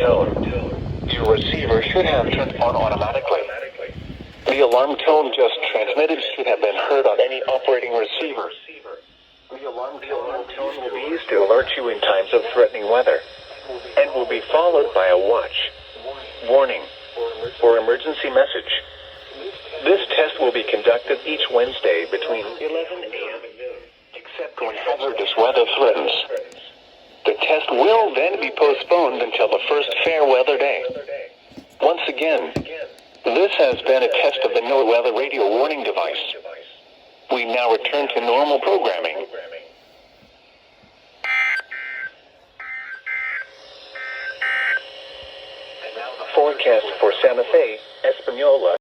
tone. Your receiver should have turned on automatically. The alarm tone just transmitted should have been heard on any operating receiver. The alarm tone will be used to alert you in times of threatening weather, and will be followed by a watch, warning, or emergency message. This test will be conducted each Wednesday between 11 a.m. and noon, except when hazardous weather threatens. The test will then be postponed until the first fair weather day. Once again, this has been a test of the NOAA weather radio warning device. We now return to normal programming.